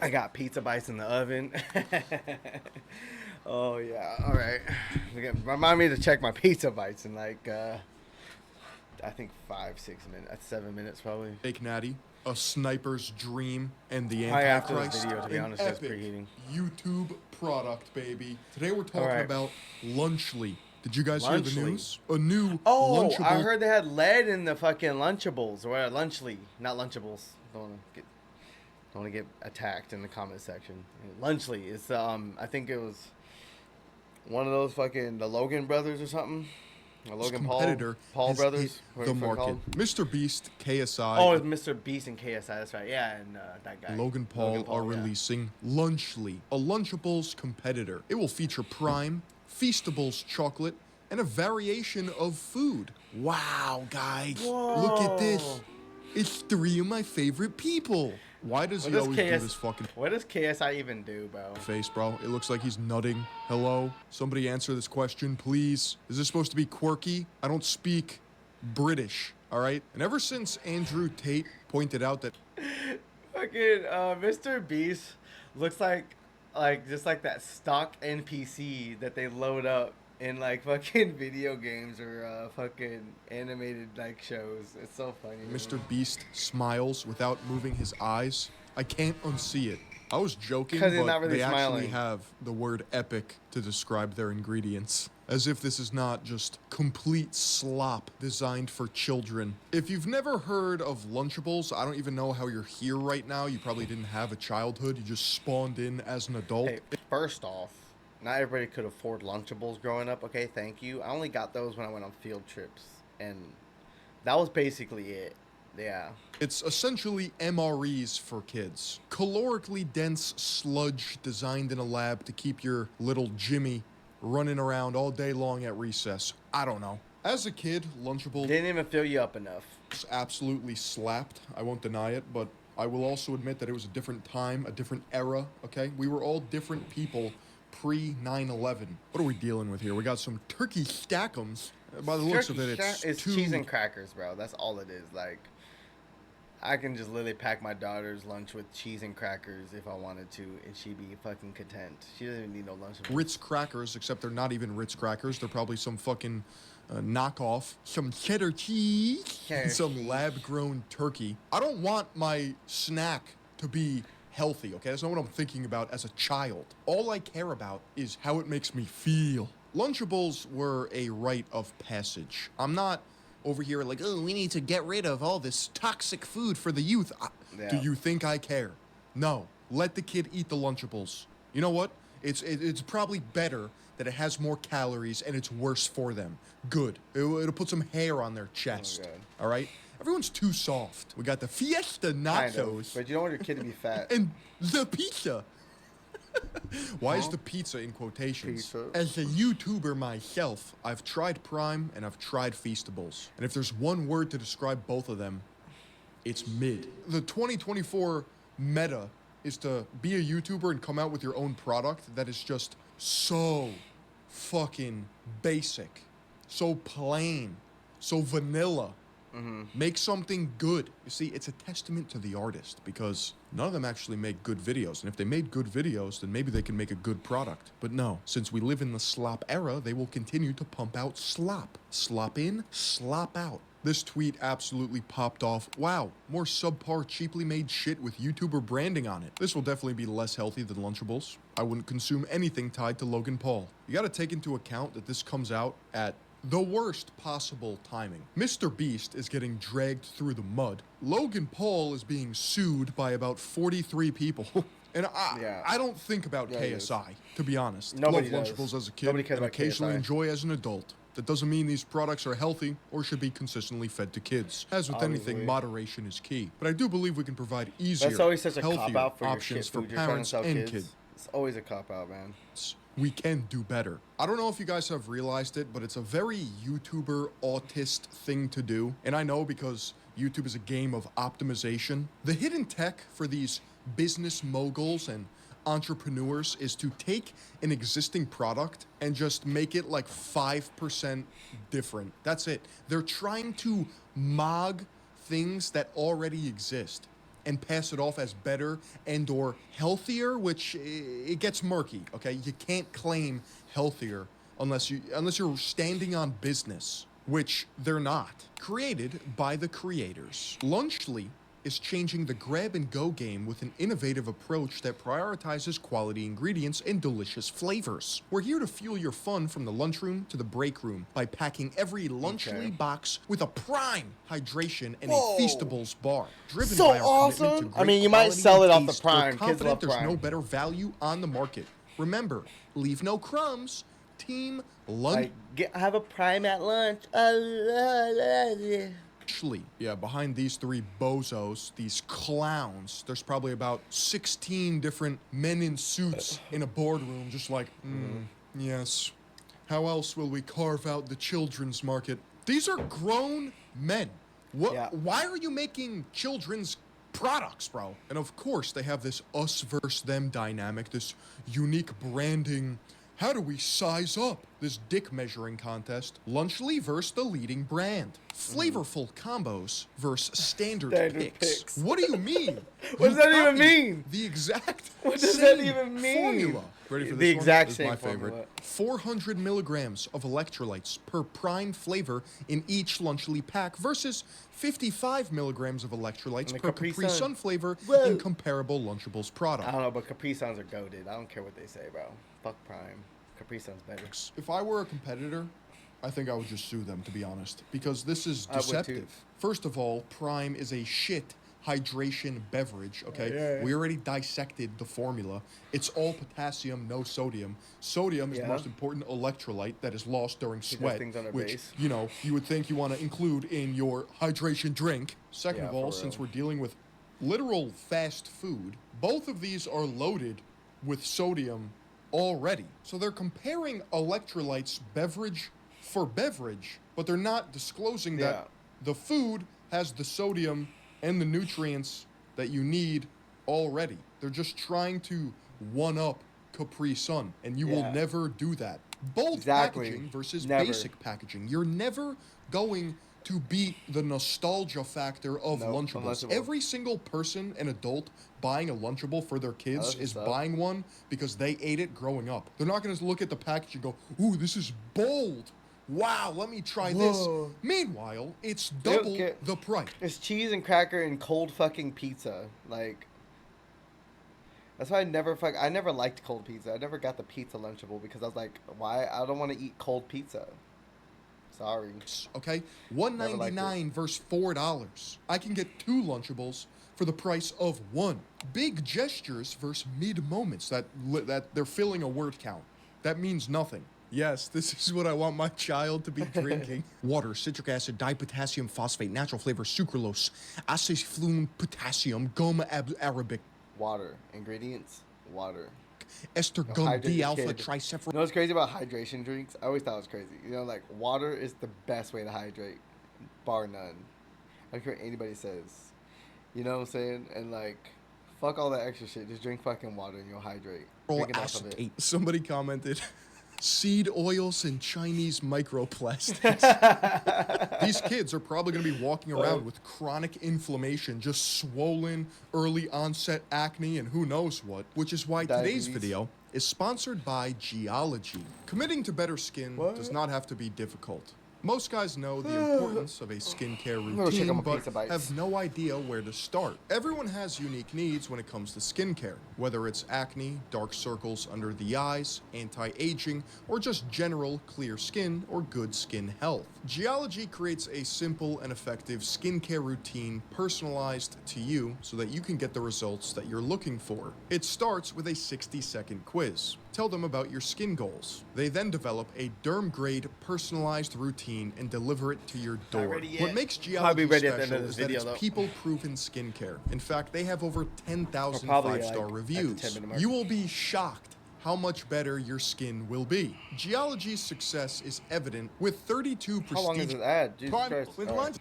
I got pizza bites in the oven. Oh yeah. All right. Remind me to check my pizza bites in like I think 5, 6 minutes, 7 minutes probably. Fake Natty, A Sniper's Dream, and the Probably after this Antichrist. video, to be An honest, just epic preheating. YouTube product, baby. Today we're All talking right. about Lunchly. Did you guys hear the Lunchly. news? A new Oh, I Lunchable. heard they had lead in the fucking Lunchables or Lunchly, not Lunchables. Don't want to get attacked in the comment section. Lunchly is I think it was one of those fucking the Logan brothers or something. Or Logan Competitor Paul has hit brothers. What the are you fucking market. called? Mr. Beast, Oh, KSI, it's Mr. Beast and KSI. That's right. Yeah, and that guy. Logan Paul are yeah. releasing Lunchly, a Lunchables competitor. It will feature Prime, Feastables chocolate, and a variation of food. Wow, guys, look at this. It's three of my favorite people. Why does he always do this fucking What does KSI even do, bro? face, bro? It looks like he's nutting. Hello? Somebody answer this question, please. Is this supposed to be quirky? I don't speak British, all right? And ever since Andrew Tate pointed out that Fucking Mr. Beast looks like just like that stock NPC that they load up in like fucking video games or fucking animated like shows. It's so funny. Mr. Beast smiles without moving his eyes, I can't unsee it. I was joking, 'Cause he's but not really they actually smiling. have the word epic to describe their ingredients. As if this is not just complete slop designed for children. If you've never heard of Lunchables, I don't even know how you're here right now. You probably didn't have a childhood. You just spawned in as an adult. Hey, first off, not everybody could afford Lunchables growing up. Okay, thank you. I only got those when I went on field trips, and that was basically it. Yeah. It's essentially MREs for kids. Calorically dense sludge designed in a lab to keep your little Jimmy running around all day long at recess. I don't know. As a kid, Lunchables Didn't even fill you up enough. absolutely slapped. I won't deny it, but I will also admit that it was a different time, a different era, okay? We were all different people pre 9/11. What are we dealing with here? We got some turkey stackums. By the looks of it, It's cheese and crackers, bro. That's all it is. Like, I can just literally pack my daughter's lunch with cheese and crackers if I wanted to, and she'd be fucking content. She doesn't even need no lunch. Ritz crackers, except they're not even Ritz crackers. They're probably some fucking knockoff. Some cheddar cheese, and some lab-grown turkey. I don't want my snack to be healthy, okay? That's not what I'm thinking about as a child. All I care about is how it makes me feel. Lunchables were a rite of passage. I'm not over here like, oh, we need to get rid of all this toxic food for the youth. Yeah. Do you think I care? No. Let the kid eat the Lunchables. You know what? It's probably better that it has more calories and it's worse for them. Good. It'll put some hair on their chest. Oh, God. All right? Everyone's too soft. We got the Fiesta Kind nachos of, but you don't want your kid to be fat. and the pizza. Why is the pizza in quotations? Pizza. As a YouTuber myself, I've tried Prime and I've tried Feastables. And if there's one word to describe both of them, it's mid. The 2024 meta is to be a YouTuber and come out with your own product that is just so fucking basic, so plain, so vanilla. Make something good. You see, it's a testament to the artist because none of them actually make good videos. And if they made good videos, then maybe they can make a good product. But no, since we live in the slop era, they will continue to pump out slop. Slop in, slop out. This tweet absolutely popped off. Wow, more subpar, cheaply made shit with YouTuber branding on it. This will definitely be less healthy than Lunchables. I wouldn't consume anything tied to Logan Paul. You gotta take into account that this comes out at the worst possible timing. Mr. Beast is getting dragged through the mud. Logan Paul is being sued by about 43 people. And I don't think about KSI, to be honest. Nobody Love does. Lunchables as a kid Nobody cares and about occasionally KSI. enjoy as an adult. That doesn't mean these products are healthy or should be consistently fed to kids. As with anything, Obviously. moderation is key. But I do believe we can provide easier, That's always such a healthier cop-out for your options shit for food you're trying to parents sell and kids. kids. It's always a cop-out, man. We can do better. I don't know if you guys have realized it, but it's a very YouTuber autist thing to do. And I know because YouTube is a game of optimization. The hidden tech for these business moguls and entrepreneurs is to take an existing product and just make it like 5% different. That's it. They're trying to mog things that already exist. and pass it off as better and or healthier, which it gets murky, okay? You can't claim healthier unless you're standing on business, which they're not. Created by the creators. Lunchly is changing the grab-and-go game with an innovative approach that prioritizes quality ingredients and delicious flavors. We're here to fuel your fun from the lunchroom to the break room by packing every Lunchly box with a prime hydration and a Feastables bar. Driven So by our awesome. commitment to I mean, great you might quality sell and it off the taste, we're Prime. Kids confident love there's Prime. no better value on the market. Remember, leave no crumbs. Team Lunch. Have a Prime at lunch. Actually, yeah, behind these three bozos, these clowns, there's probably about 16 different men in suits in a boardroom just like, yes. How else will we carve out the children's market? These are grown men. What? Yeah. Why are you making children's products, bro? And of course, they have this us versus them dynamic, this unique branding. How do we size up this dick measuring contest? Lunchly versus the leading brand. Flavorful combos versus standard picks. What do you mean? What does that even mean? The exact What does same that even mean? formula. Ready for this The one? exact This is same my favorite. formula. 400 milligrams of electrolytes per prime flavor in each Lunchly pack versus 55 milligrams of electrolytes per Capri Capri Sun. Sun flavor Whoa. in comparable Lunchables product. I don't know, but Capri Suns are goated. I don't care what they say, bro. Fuck Prime. Capri Sun's better. If I were a competitor, I think I would just sue them, to be honest, because this is I would too. deceptive. First of all, Prime is a shit hydration beverage, okay? Yeah. We already dissected the formula. It's all potassium, no sodium. Sodium is the most important electrolyte that is lost during sweat, things on their which, base. you know, you would think you want to include in your hydration drink. Second Yeah, of all, for since real. we're dealing with literal fast food, both of these are loaded with sodium already. So they're comparing electrolytes beverage for beverage, but they're not disclosing that the food has the sodium and the nutrients that you need already. They're just trying to one-up Capri Sun, and you will never do that. Bold packaging versus basic packaging. You're never going to beat the nostalgia factor of Lunchables. Every single person and adult buying a Lunchable for their kids is buying one because they ate it growing up. They're not going to look at the package and go, ooh, this is bold. Wow, let me try this. Meanwhile, it's double the price. It's cheese and cracker and cold fucking pizza. Like, that's why I never liked cold pizza. I never got the pizza Lunchable because I was like, why? I don't want to eat cold pizza. Sorry. Okay, $1.99 versus $4. I can get 2 Lunchables for the price of 1. Big gestures versus mid-moments that they're filling a word count. That means nothing. Yes, this is what I want my child to be drinking. Water, citric acid, dipotassium phosphate, natural flavor, sucralose, acetylene potassium, gum arabic. Water. Ingredients? Water. Ester gum D-alpha tricephalate. You know what's crazy about hydration drinks? I always thought it was crazy. You know, like, water is the best way to hydrate, bar none. I don't care what anybody says. You know what I'm saying? And, like, fuck all that extra shit. Just drink fucking water and you'll hydrate. Drink enough of it. Somebody commented, seed oils and Chinese microplastics. These kids are probably going to be walking around with chronic inflammation, just swollen, early onset acne, and who knows what. Which is why today's video is sponsored by Geology. Committing to better skin does not have to be difficult. Most guys know the importance of a skincare routine, but have no idea where to start. Everyone has unique needs when it comes to skincare, whether it's acne, dark circles under the eyes, anti-aging, or just general clear skin or good skin health. Geology creates a simple and effective skincare routine personalized to you so that you can get the results that you're looking for. It starts with a 60-second quiz. Tell them about your skin goals. They then develop a derm-grade personalized routine and deliver it to your door. What makes Geology special is that it's people-proven skincare. In fact, they have over 10,000 5-star reviews. You will be shocked how much better your skin will be. Geology's success is evident with 32 How long is this ad? Jesus Christ.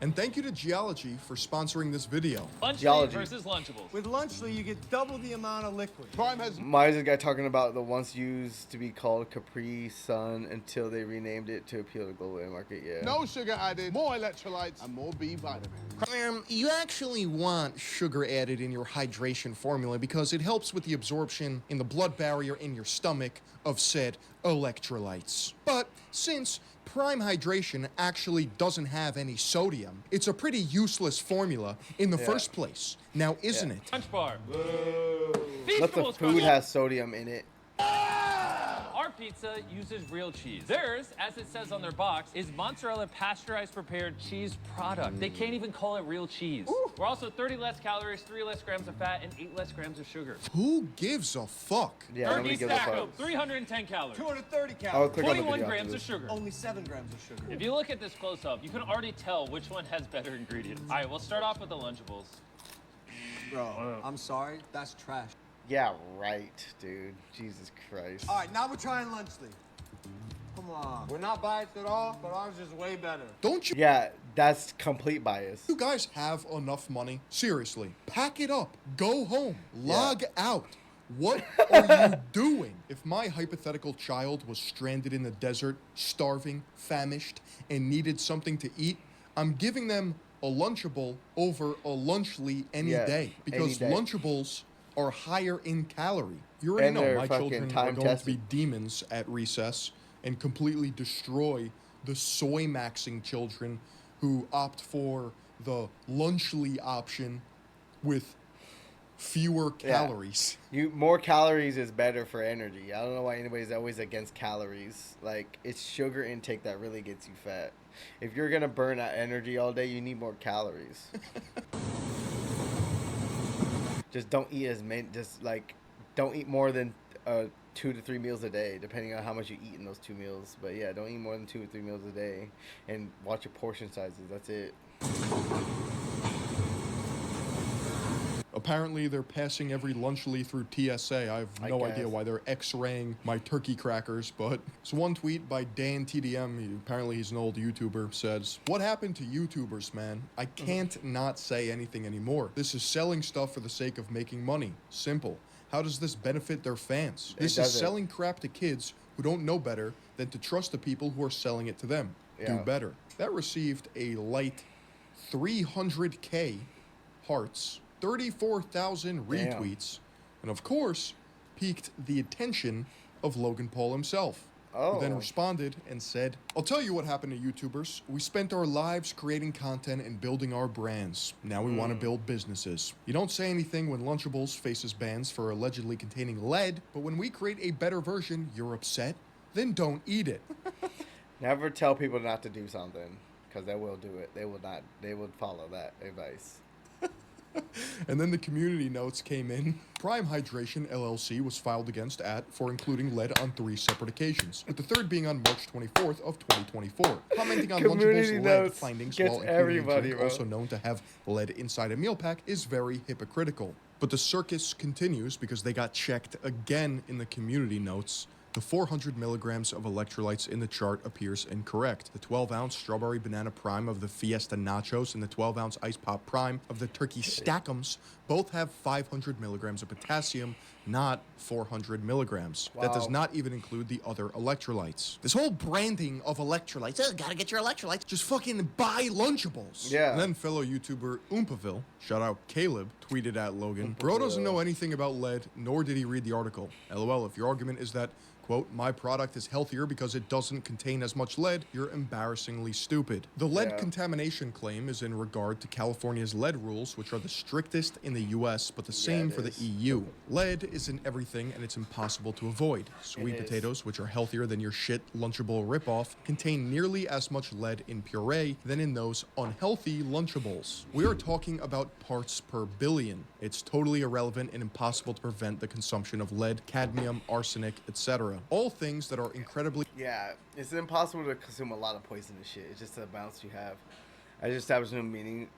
And thank you to Geology for sponsoring this video. Lunchly Geology. versus Lunchables. With Lunchly, you get double the amount of liquid. Prime has Why is this guy talking about the once used to be called Capri Sun until they renamed it to appeal to the global air market? Yeah. no sugar added, more electrolytes, and more B vitamins. You actually want sugar added in your hydration formula because it helps with the absorption in the blood barrier in your stomach of said electrolytes. But since Prime Hydration actually doesn't have any sodium, it's a pretty useless formula in the first place. Now, isn't it? Lunch bar. But the food has sodium in it. Our pizza uses real cheese. Theirs, as it says on their box, is mozzarella pasteurized prepared cheese product. They can't even call it real cheese. We're also 30 less calories, 3 less grams of fat, and 8 less grams of sugar. Who gives a fuck? Yeah, nobody Turkey gives a stack fuck. up, 310 calories. 230 I would calories. click on the 21 video grams after of this. sugar. Only 7 grams of sugar. If you look at this close up, you can already tell which one has better ingredients. All right, we'll start off with the Lunchables. Bro, I'm sorry, that's trash. Yeah, right, dude. Jesus Christ. All right, now we're trying Lunchly. Come on. We're not biased at all, but ours is way better. Don't you Yeah, that's complete bias. You guys have enough money? Seriously, pack it up. Go home. Log out. What are you doing? If my hypothetical child was stranded in the desert, starving, famished, and needed something to eat, I'm giving them a Lunchable over a Lunchly any Yeah, day. Because any day. Lunchables are higher in calorie. You already And know they're my fucking children are time going tested. to be demons at recess and completely destroy the soy maxing children who opt for the Lunchly option with fewer calories. More calories is better for energy. I don't know why anybody's always against calories. Like, it's sugar intake that really gets you fat. If you're gonna burn out energy all day, you need more calories. Just don't eat as many. Just like, don't eat more than 2 to 3 meals a day, depending on how much you eat in those 2 meals. But yeah, don't eat more than 2 or 3 meals a day, and watch your portion sizes. That's it. Apparently, they're passing every Lunchly through TSA. I have no idea guess. why they're X-raying my turkey crackers, but so one tweet by Dan TDM, apparently he's an old YouTuber, says, "What happened to YouTubers, man? I can't not say anything anymore. This is selling stuff for the sake of making money. Simple. How does this benefit their fans? This is doesn't. selling crap to kids who don't know better than to trust the people who are selling it to them. Yeah. Do better." That received a light 300K hearts, 34,000 retweets, and of course, piqued the attention of Logan Paul himself. Who then Oh. responded and said, "I'll tell you what happened to YouTubers. We spent our lives creating content and building our brands. Now we want to build businesses. You don't say anything when Lunchables faces bans for allegedly containing lead, but when we create a better version, you're upset? Then don't eat it." Never tell people not to do something, because they will do it. They will not. They will follow that advice. And then the community notes came in. Prime Hydration LLC was filed against for including lead on 3 separate occasions, with the third being on March 24th of 2024. Commenting on Community Lunchables' lead notes findings gets while including a everybody, drink bro. also known to have lead inside a meal pack is very hypocritical. But the circus continues because they got checked again in the community notes. The 400 milligrams of electrolytes in the chart appears incorrect. The 12-ounce strawberry banana prime of the Fiesta Nachos and the 12-ounce ice pop prime of the Turkey Stack'ems both have 500 milligrams of potassium, not 400 milligrams. That does Wow. not even include the other electrolytes. This whole branding of electrolytes, oh, gotta get your electrolytes, just fucking buy Lunchables. Yeah. And then fellow YouTuber Oompaville, shout out Caleb, tweeted at Logan, "Bro doesn't know anything about lead, nor did he read the article. LOL, if your argument is that, quote, my product is healthier because it doesn't contain as much lead, you're embarrassingly stupid." The lead Yeah. contamination claim is in regard to California's lead rules, which are the strictest in the US, but the same it for the is. EU. Lead is in everything and it's impossible to avoid. Sweet is. potatoes, which are healthier than your shit Lunchable ripoff, contain nearly as much lead in puree than in those unhealthy Lunchables. We are talking about parts per billion. It's totally irrelevant and impossible to prevent the consumption of lead, cadmium, arsenic, etc. All things that are incredibly Yeah, it's impossible to consume a lot of poisonous shit. It's just the amounts you have. I just established a new meaning.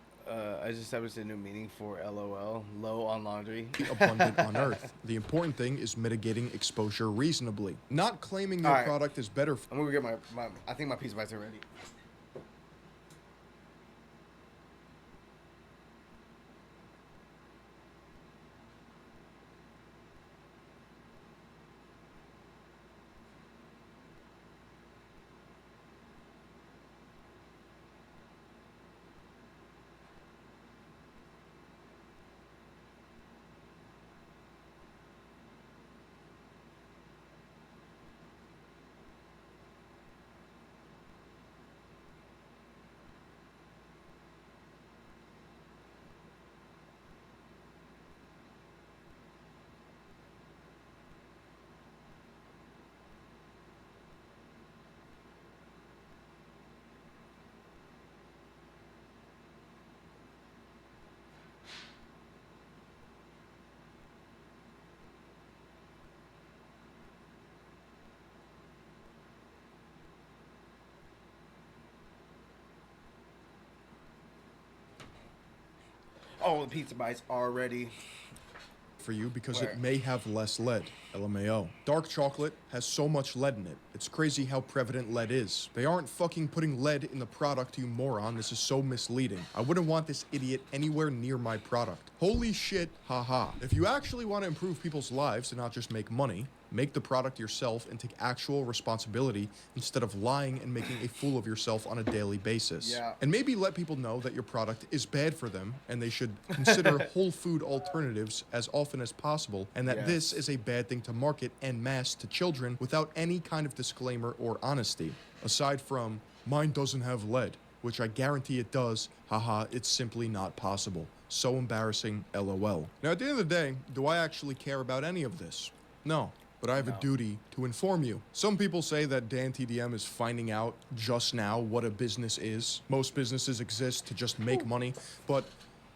For LOL, low on laundry. abundant on Earth. The important thing is mitigating exposure reasonably. Not claiming your All right. product is better. I'm gonna get my I think my pizza bites are ready. Oh, the pizza bites already. For you because Where? it may have less lead. LMAO. Dark chocolate has so much lead in it. It's crazy how prevalent lead is. They aren't fucking putting lead in the product, you moron. This is so misleading. I wouldn't want this idiot anywhere near my product. Holy shit, haha. If you actually want to improve people's lives and not just make money, make the product yourself and take actual responsibility instead of lying and making a fool of yourself on a daily basis. Yeah. And maybe let people know that your product is bad for them and they should consider whole food alternatives as often as possible, and that this is a bad thing to market en masse to children without any kind of disclaimer or honesty. Aside from, mine doesn't have lead, which I guarantee it does. Haha, it's simply not possible. So embarrassing, LOL. Now, at the end of the day, do I actually care about any of this? No. But I have a duty to inform you. Some people say that Dan TDM is finding out just now what a business is. Most businesses exist to just make money, but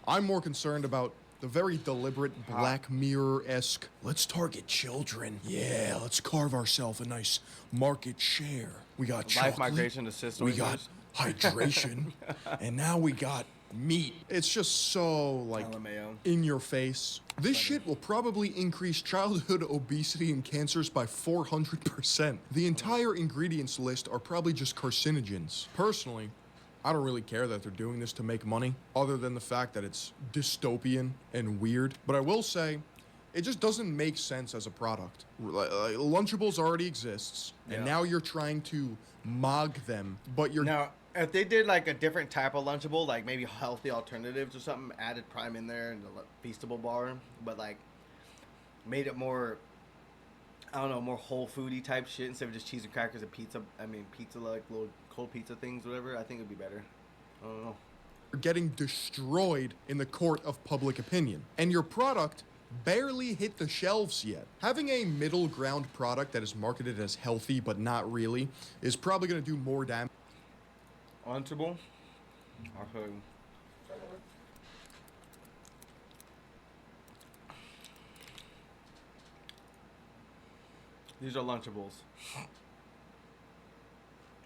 I'm more concerned about the very deliberate Black Mirror-esque, let's target children. Yeah, let's carve ourselves a nice market share. We got Life chocolate, migration to system. we got hydration, and now we got meat. It's just so, like, LMAO. in your face. This shit will probably increase childhood obesity and cancers by 400%. The entire ingredients list are probably just carcinogens. Personally, I don't really care that they're doing this to make money, other than the fact that it's dystopian and weird. But I will say, it just doesn't make sense as a product. Lunchables already exists, and now you're trying to mog them, but you're... Now, if they did like a different type of Lunchable, like maybe healthy alternatives or something, added Prime in there and the Feastable bar, but like made it more, I don't know, more whole foody type shit instead of just cheese and crackers and pizza. I mean, pizza, like little cold pizza things, whatever. I think it'd be better. I don't know. You're getting destroyed in the court of public opinion, and your product barely hit the shelves yet. Having a middle ground product that is marketed as healthy but not really is probably going to do more damage. Lunchable? I'll show you. These are Lunchables.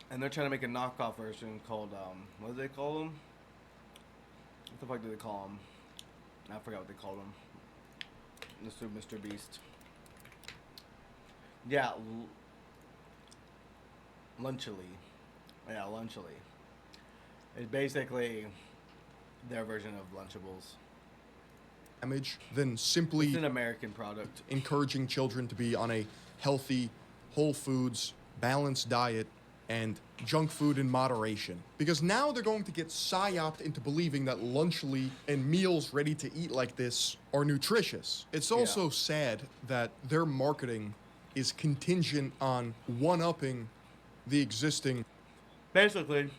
And they're trying to make a knockoff version called, what do they call them? What the fuck do they call them? I forgot what they called them. Mr. Beast. Yeah, Lunchily. Yeah, Lunchily. It's basically their version of Lunchables. Than simply It's an American product. encouraging children to be on a healthy, whole foods, balanced diet, and junk food in moderation. Because now they're going to get psyoped into believing that Lunchly and meals ready to eat like this are nutritious. It's also sad that their marketing is contingent on one-upping the existing... Basically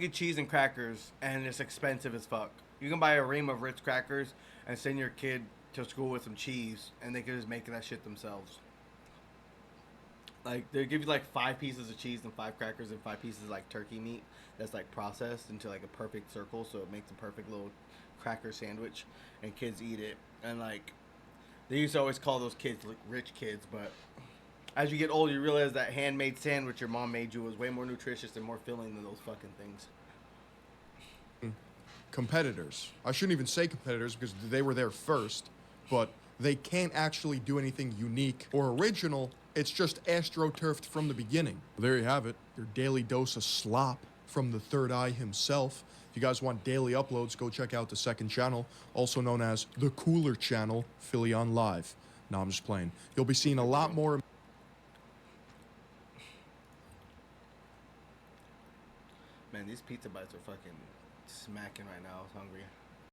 cheese and crackers, and it's expensive as fuck. You can buy a ream of Ritz crackers and send your kid to school with some cheese, and they can just make that shit themselves. Like, they give you like 5 pieces of cheese and 5 crackers and 5 pieces of like turkey meat that's like processed into like a perfect circle, so it makes a perfect little cracker sandwich, and kids eat it. And like, they used to always call those kids like rich kids, but as you get older, you realize that handmade sandwich your mom made you was way more nutritious and more filling than those fucking things. Competitors. I shouldn't even say competitors because they were there first, but they can't actually do anything unique or original. It's just astroturfed from the beginning. There you have it, your daily dose of slop from the Third Eye himself. If you guys want daily uploads, go check out the second channel, also known as the Cooler Channel, Philly on Live. No, I'm just playing. You'll be seeing a lot more... Man, these pizza bites are fucking smacking right now. I was hungry.